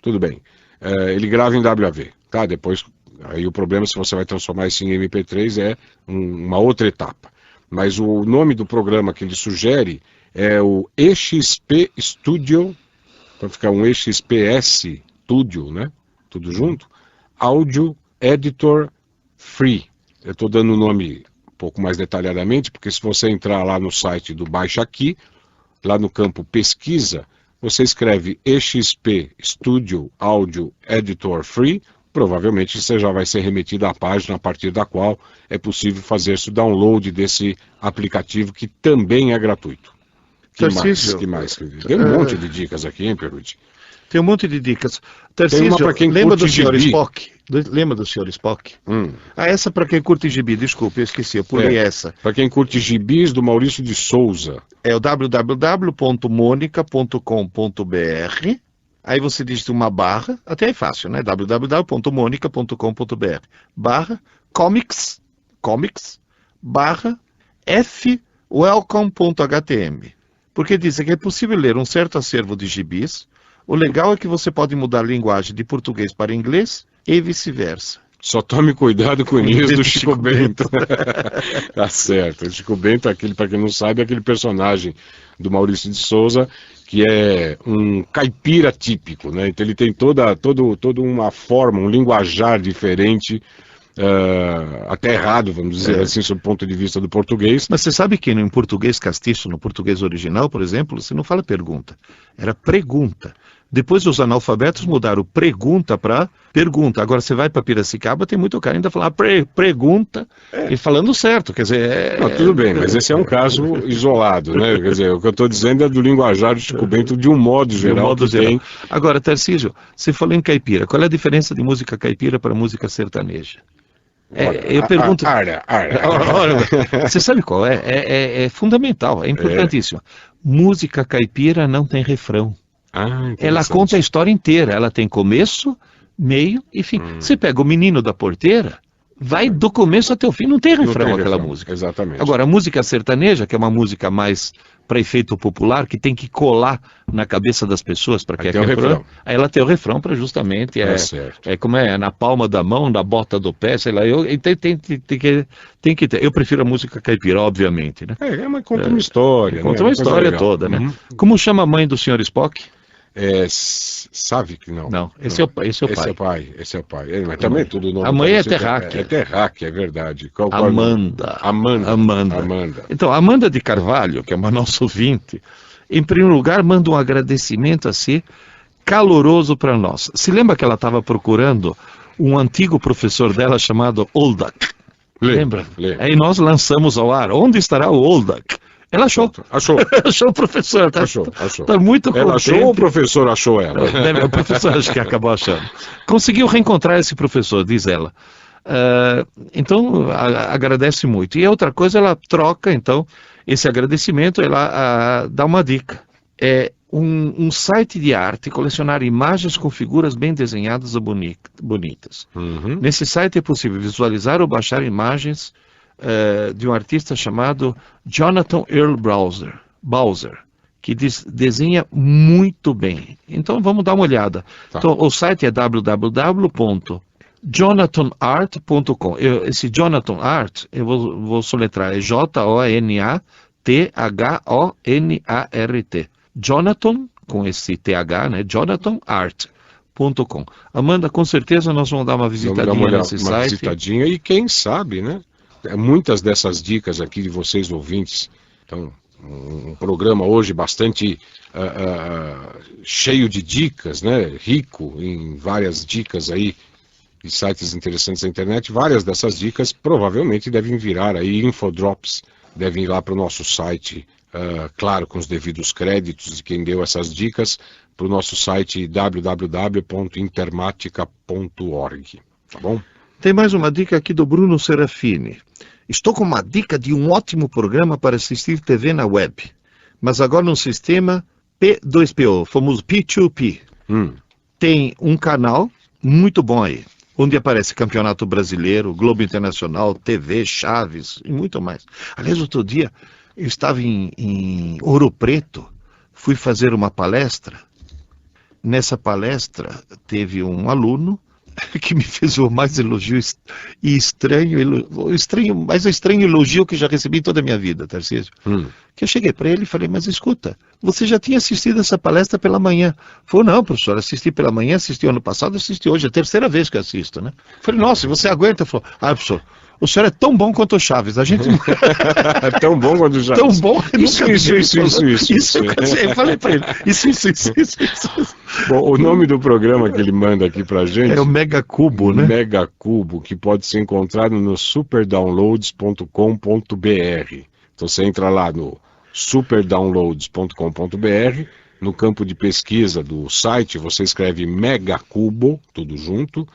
Tudo bem. Ele grava em WAV, tá? Depois, aí o problema se você vai transformar isso em MP3 é uma outra etapa. Mas o nome do programa que ele sugere é o EXP Studio, para ficar um EXPS Studio, né? Tudo junto. Audio Editor Free. Eu estou dando o nome um pouco mais detalhadamente, porque se você entrar lá no site do Baixa Aqui, lá no campo Pesquisa, você escreve EXP Studio Audio Editor Free, provavelmente você já vai ser remetido à página a partir da qual é possível fazer esse download desse aplicativo que também é gratuito. Que mais? Tem um monte de dicas aqui, hein, Perucci? Tem um monte de dicas. Tarcísio, lembra do Sr. Spock? Lembra do Sr. Spock? Essa para quem curte gibi, desculpe, eu esqueci, eu pulei essa. Para quem curte gibis do Maurício de Souza. É o www.monica.com.br. Aí você digita uma barra, até é fácil, né? www.monica.com.br barra comics barra welcome.htm. Porque dizem que é possível ler um certo acervo de gibis. O legal é que você pode mudar a linguagem de português para inglês e vice-versa. Só tome cuidado com o início do Chico Bento. Tá certo. O Chico Bento, para quem não sabe, é aquele personagem do Maurício de Souza que é um caipira típico, né? Então ele tem toda uma forma, um linguajar diferente, até errado, vamos dizer assim, sob o ponto de vista do português. Mas você sabe que em português castiço, no português original, por exemplo, você não fala pergunta, era pregunta. Depois os analfabetos mudaram pergunta para pergunta. Agora você vai para Piracicaba, tem muito cara ainda falar pergunta e falando certo, quer dizer... Não, tudo bem, mas esse é um caso isolado, né? Quer dizer, o que eu estou dizendo é do linguajar do Chico Bento de um modo geral. Tem... Agora, Tarcísio, você falou em caipira. Qual é a diferença de música caipira para música sertaneja? Eu pergunto... Você sabe qual é? É fundamental, é importantíssimo. Música caipira não tem refrão. Ela conta a história inteira, ela tem começo, meio e fim. Você pega o Menino da Porteira, vai do começo até o fim, não tem refrão aquela música. Exatamente. Agora, a música sertaneja, que é uma música mais para efeito popular, que tem que colar na cabeça das pessoas para que refrão, aí ela tem o refrão para justamente, como é, na palma da mão, na bota do pé, sei lá, tem que ter. Eu prefiro a música caipira, obviamente, né? Mas conta uma história, conta uma história toda, né? Como chama a mãe do Sr. Spock? Savik, não. Não, esse é o pai. Esse é o pai. Mas também tudo nome. A mãe é Terráquea. É Terráquea, é verdade. Amanda. Amanda. Então, Amanda de Carvalho, que é uma nossa ouvinte, em primeiro lugar, manda um agradecimento assim, caloroso para nós. Se lembra que ela estava procurando um antigo professor dela chamado Oldak? Lembra? Aí nós lançamos ao ar. Onde estará o Oldak? Ela achou. Achou o professor. Tá muito contente. Ela achou ou o professor achou ela? O professor acho que acabou achando. Conseguiu reencontrar esse professor, diz ela. Então, agradece muito. E outra coisa, ela troca, então, esse agradecimento, ela dá uma dica. É um site de arte, colecionar imagens com figuras bem desenhadas e bonitas. Nesse site é possível visualizar ou baixar imagens de um artista chamado Jonathan Earl Bowser, que desenha muito bem. Então vamos dar uma olhada. Então, o site é www.jonathanart.com. Esse Jonathan Art, eu vou soletrar, é JONATHONART. Jonathan, com esse TH, né? JonathanArt.com. Amanda, com certeza nós vamos dar uma visitadinha nesse site. Visitadinha, e quem sabe, né? Muitas dessas dicas aqui de vocês ouvintes, então, um programa hoje bastante cheio de dicas, né? Rico em várias dicas aí de sites interessantes na internet. Várias dessas dicas provavelmente devem virar aí infodrops, devem ir lá para o nosso site, claro, com os devidos créditos de quem deu essas dicas, para o nosso site www.intermatica.org, tá bom? Tem mais uma dica aqui do Bruno Serafini. Estou com uma dica de um ótimo programa para assistir TV na web, mas agora no sistema P2PO, famoso P2P. Tem um canal muito bom aí, onde aparece Campeonato Brasileiro, Globo Internacional, TV, Chaves e muito mais. Aliás, outro dia eu estava em Ouro Preto, fui fazer uma palestra. Nessa palestra teve um aluno que me fez o mais elogio e mais estranho elogio que já recebi em toda a minha vida, Tarcísio. Que eu cheguei para ele e falei, mas escuta, você já tinha assistido essa palestra pela manhã? Falou, não, professor, assisti pela manhã, assisti ano passado, assisti hoje, é a terceira vez que eu assisto, né? Falei, nossa, você aguenta? Falou, professor, o senhor é tão bom quanto o Chaves, a gente... É tão bom quanto o Chaves. Tão bom, isso. Eu falei para ele, isso. Bom, o nome do programa que ele manda aqui pra gente... É o Mega Cubo, né? Mega Cubo, que pode ser encontrado no superdownloads.com.br. Então você entra lá no superdownloads.com.br, no campo de pesquisa do site você escreve Mega Cubo, tudo junto,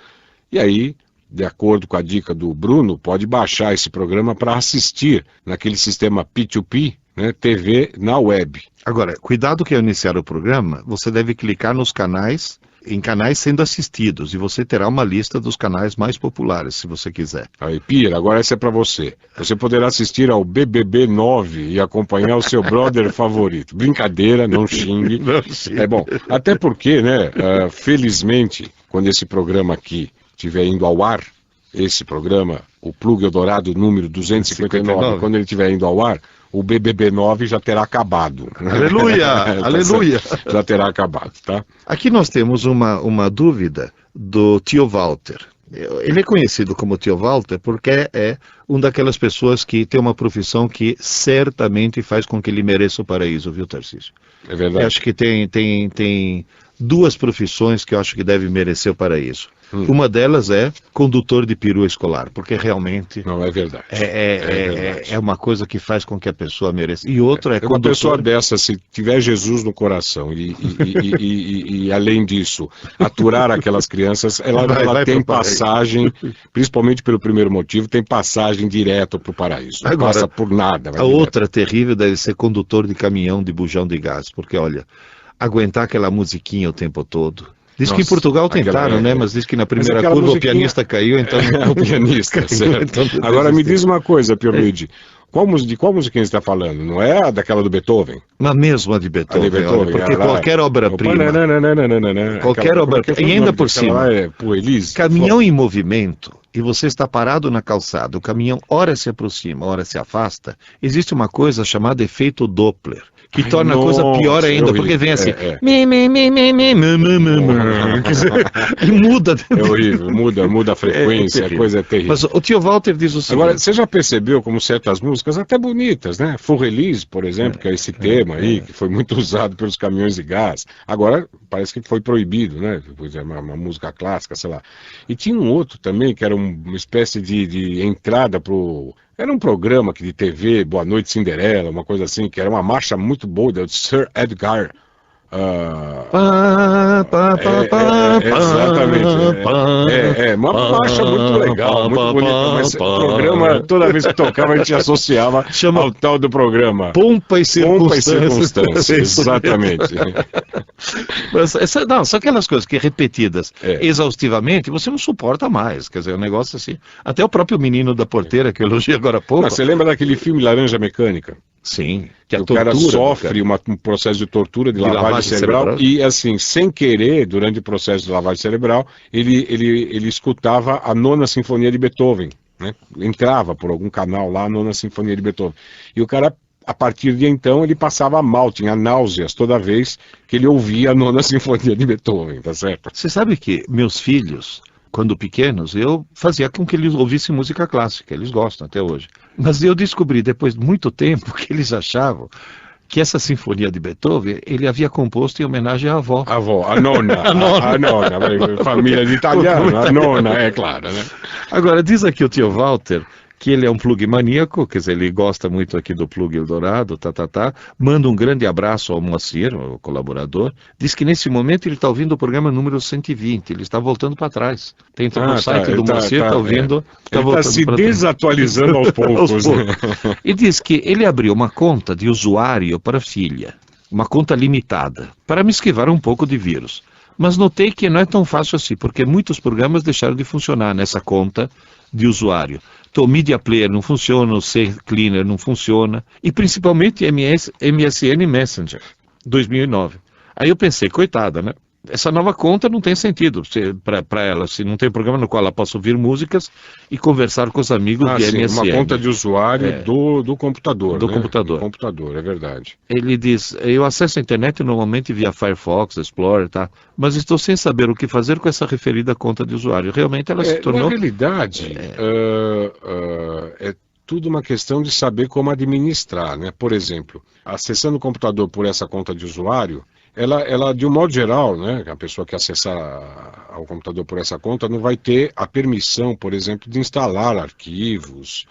e aí, de acordo com a dica do Bruno, pode baixar esse programa para assistir naquele sistema P2P, né, TV na web. Agora, cuidado que ao iniciar o programa, você deve clicar nos canais, em canais sendo assistidos, e você terá uma lista dos canais mais populares, se você quiser. Aí, Pira, agora essa é para você. Você poderá assistir ao BBB 9 e acompanhar o seu brother favorito. Brincadeira, não xingue. É bom, até porque, né, felizmente, quando esse programa aqui estiver indo ao ar, esse programa, o Plug Eldorado número 259, quando ele estiver indo ao ar, o BBB 9 já terá acabado. Aleluia! Aleluia! Já terá acabado, tá? Aqui nós temos uma dúvida do tio Walter. Ele é conhecido como tio Walter porque é uma daquelas pessoas que tem uma profissão que certamente faz com que ele mereça o paraíso, viu, Tarcísio? É verdade. Eu acho que tem duas profissões que eu acho que devem merecer o paraíso. Uma delas é condutor de perua escolar, porque realmente... Não, é verdade. É uma coisa que faz com que a pessoa mereça. E outra é uma pessoa dessa, se tiver Jesus no coração e além disso, aturar aquelas crianças, ela tem passagem, principalmente pelo primeiro motivo, tem passagem direto para o paraíso. Não passa por nada. A outra terrível deve ser condutor de caminhão de bujão de gás, porque olha, aguentar aquela musiquinha o tempo todo... Diz que em Portugal tentaram, né? Mas diz que na primeira curva o pianista caiu, então... O pianista, certo. Então, agora me diz uma coisa, Pierluigi. De qual musiquinha você está falando? Não é a daquela do Beethoven? Na mesma de Beethoven, de Beethoven, porque qualquer obra-prima... Qualquer obra-prima... E ainda por cima, caminhão em movimento, e você está parado na calçada, o caminhão ora se aproxima, ora se afasta, existe uma coisa chamada efeito Doppler, que torna a coisa pior ainda, porque vem assim, e muda. É horrível, muda a frequência, a coisa é terrível. Mas o tio Walter diz o seguinte... Agora, você já percebeu como certas músicas, até bonitas, né? Full Release, por exemplo, que é esse tema aí, que foi muito usado pelos caminhões de gás, agora parece que foi proibido, né? Uma música clássica, sei lá. E tinha um outro também, que era uma espécie de entrada pro... Era um programa aqui de TV, Boa Noite Cinderela, uma coisa assim, que era uma marcha muito boa do Sir Edgar. Exatamente. Uma marcha muito legal, muito bonita, mas o programa, toda vez que tocava, a gente associava ao tal do programa. Pompa e Circunstâncias. Exatamente. Não, são aquelas coisas que repetidas exaustivamente, você não suporta mais. Quer dizer, um negócio assim. Até o próprio menino da porteira, que eu elogiei agora há pouco. Você lembra daquele filme Laranja Mecânica? Sim. Que o cara sofre um processo de tortura, de lavagem cerebral, e assim, sem querer, durante o processo de lavagem cerebral, ele escutava a Nona Sinfonia de Beethoven, né? Entrava por algum canal lá a Nona Sinfonia de Beethoven. E o cara, a partir de então, ele passava mal, tinha náuseas toda vez que ele ouvia a Nona Sinfonia de Beethoven, tá certo? Você sabe que meus filhos, quando pequenos, eu fazia com que eles ouvissem música clássica, eles gostam até hoje. Mas eu descobri, depois de muito tempo, que eles achavam que essa sinfonia de Beethoven, ele havia composto em homenagem à avó. A avó, a nona, a nona, família de italiano, a nona, é claro, né? Agora, diz aqui o tio Walter que ele é um plug maníaco, quer dizer, ele gosta muito aqui do Plug Eldorado, manda um grande abraço ao Moacir, o colaborador, diz que nesse momento ele está ouvindo o programa número 120, ele está voltando para trás. Entra no site do Moacir, está ouvindo... Ele está se desatualizando aos poucos. E diz que ele abriu uma conta de usuário para a filha, uma conta limitada, para me esquivar um pouco de vírus. Mas notei que não é tão fácil assim, porque muitos programas deixaram de funcionar nessa conta de usuário. Então, o Media Player não funciona, o C-Cleaner não funciona, e principalmente MSN Messenger. 2009. Aí eu pensei, coitada, né? Essa nova conta não tem sentido para ela, se não tem programa no qual ela possa ouvir músicas e conversar com os amigos de MSN. Uma conta de usuário do computador, do né? computador. Do computador, é verdade. Ele diz, eu acesso a internet normalmente via Firefox, Explorer, tá? Mas estou sem saber o que fazer com essa referida conta de usuário. Realmente ela se tornou... Na realidade, é tudo uma questão de saber como administrar, né? Por exemplo, acessando o computador por essa conta de usuário, ela, de um modo geral, né, a pessoa que acessar ao computador por essa conta não vai ter a permissão, por exemplo, de instalar arquivos,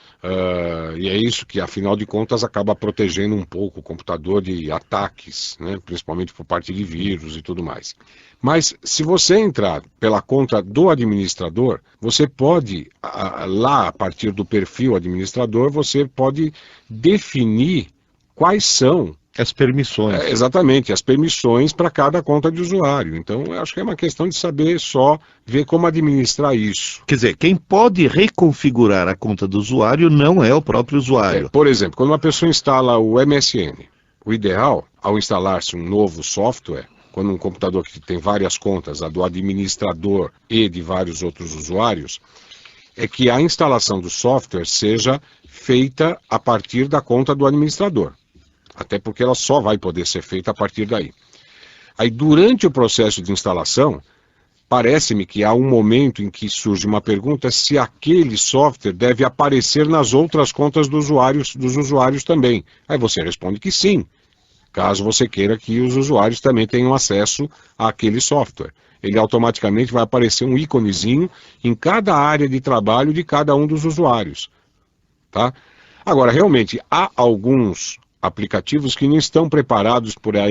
e é isso que, afinal de contas, acaba protegendo um pouco o computador de ataques, né, principalmente por parte de vírus e tudo mais. Mas, se você entrar pela conta do administrador, você pode, lá, a partir do perfil administrador, você pode definir quais são as permissões. Exatamente, as permissões para cada conta de usuário. Então, eu acho que é uma questão de saber só ver como administrar isso. Quer dizer, quem pode reconfigurar a conta do usuário não é o próprio usuário. Por exemplo, quando uma pessoa instala o MSN, o ideal, ao instalar-se um novo software, quando um computador que tem várias contas, a do administrador e de vários outros usuários, é que a instalação do software seja feita a partir da conta do administrador. Até porque ela só vai poder ser feita a partir daí. Aí, durante o processo de instalação, parece-me que há um momento em que surge uma pergunta se aquele software deve aparecer nas outras contas dos usuários também. Aí você responde que sim, caso você queira que os usuários também tenham acesso àquele software. Ele automaticamente vai aparecer um íconezinho em cada área de trabalho de cada um dos usuários. Tá? Agora, realmente, há alguns aplicativos que não estão preparados para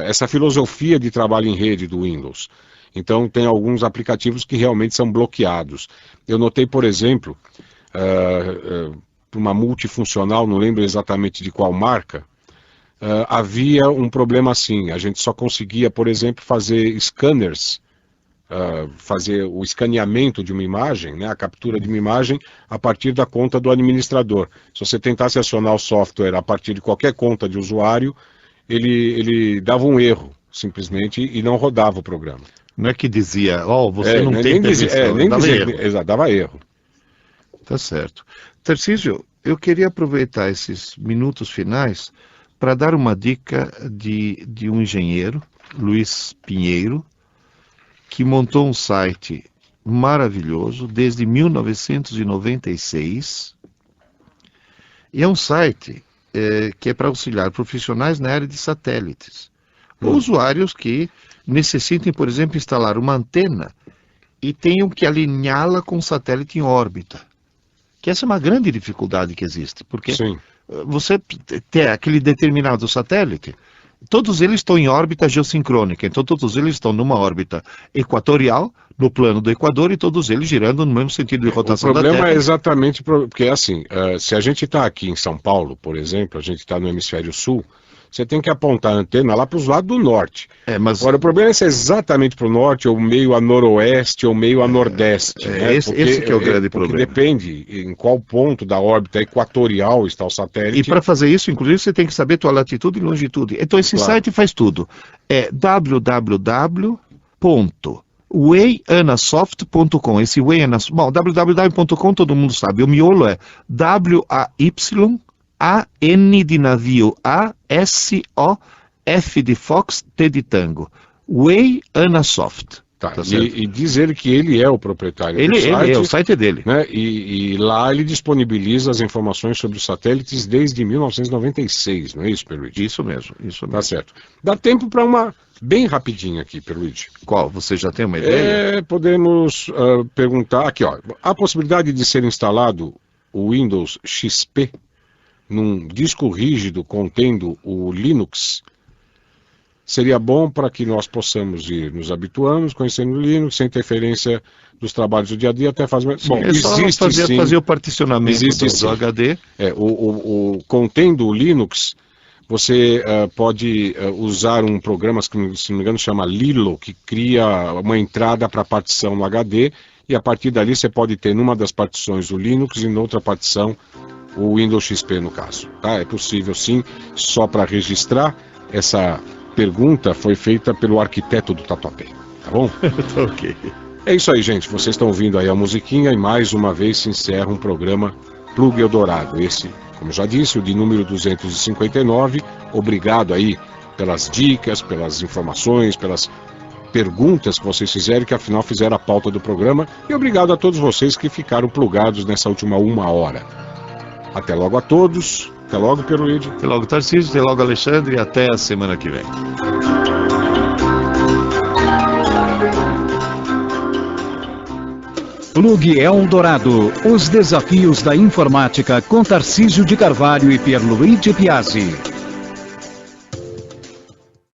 essa filosofia de trabalho em rede do Windows. Então, tem alguns aplicativos que realmente são bloqueados. Eu notei, por exemplo, uma multifuncional, não lembro exatamente de qual marca, havia um problema assim, a gente só conseguia, por exemplo, fazer scanners, fazer o escaneamento de uma imagem, né, a captura de uma imagem a partir da conta do administrador. Se você tentasse acionar o software a partir de qualquer conta de usuário, ele dava um erro, simplesmente, e não rodava o programa. Não é que dizia, você não tem permissão, dava erro. Tá certo. Tarcísio, eu queria aproveitar esses minutos finais para dar uma dica de um engenheiro, Luiz Pinheiro, que montou um site maravilhoso desde 1996. E é um site que é para auxiliar profissionais na área de satélites. Ou usuários que necessitem, por exemplo, instalar uma antena e tenham que alinhá-la com um satélite em órbita. Que essa é uma grande dificuldade que existe, porque Sim. Você tem aquele determinado satélite, todos eles estão em órbita geossincrônica, então todos eles estão numa órbita equatorial, no plano do Equador, e todos eles girando no mesmo sentido de rotação da Terra. O problema é exatamente porque, assim, se a gente está aqui em São Paulo, por exemplo, a gente está no hemisfério sul, você tem que apontar a antena lá para os lados do norte. Agora, o problema é se é exatamente para o norte, ou meio a noroeste, ou meio a nordeste. Né? Esse que é o grande problema. Depende em qual ponto da órbita equatorial está o satélite. E para fazer isso, inclusive, você tem que saber tua latitude e longitude. Então, esse site faz tudo. É www.wayanasoft.com. Esse Wayanasoft... Bom, www.com todo mundo sabe. O miolo é W-A-Y-A-N de navio, A-S-O-F de Fox, T de tango. Wayanasoft. E diz ele que ele é o proprietário do site. O site é dele. Né? E lá ele disponibiliza as informações sobre os satélites desde 1996, não é isso, Pierluigi? Isso mesmo. Tá certo. Dá tempo para uma bem rapidinha aqui, Pierluigi. Qual? Você já tem uma ideia? Podemos perguntar aqui, ó. A possibilidade de ser instalado o Windows XP num disco rígido contendo o Linux seria bom para que nós possamos ir nos habituando, conhecendo o Linux, sem interferência dos trabalhos do dia a dia, até fazer... Bom, existe sim. Fazer o particionamento do HD. Contendo o Linux, você pode usar um programa que, se não me engano, chama Lilo, que cria uma entrada para partição no HD, e a partir dali você pode ter numa das partições o Linux e noutra partição o Windows XP no caso, tá? É possível sim, só para registrar, essa pergunta foi feita pelo arquiteto do Tatuapé, tá bom? Ok. É isso aí, gente, vocês estão ouvindo aí a musiquinha e mais uma vez se encerra um programa Plug Eldorado, esse, como já disse, o de número 259, obrigado aí pelas dicas, pelas informações, pelas perguntas que vocês fizeram, que afinal fizeram a pauta do programa, e obrigado a todos vocês que ficaram plugados nessa última 1 hora. Até logo a todos, até logo, Pierluigi. Até logo, Tarcísio, até logo, Alexandre, e até a semana que vem. Plug Eldorado, os desafios da informática com Tarcísio de Carvalho e Pierluigi Piazzi.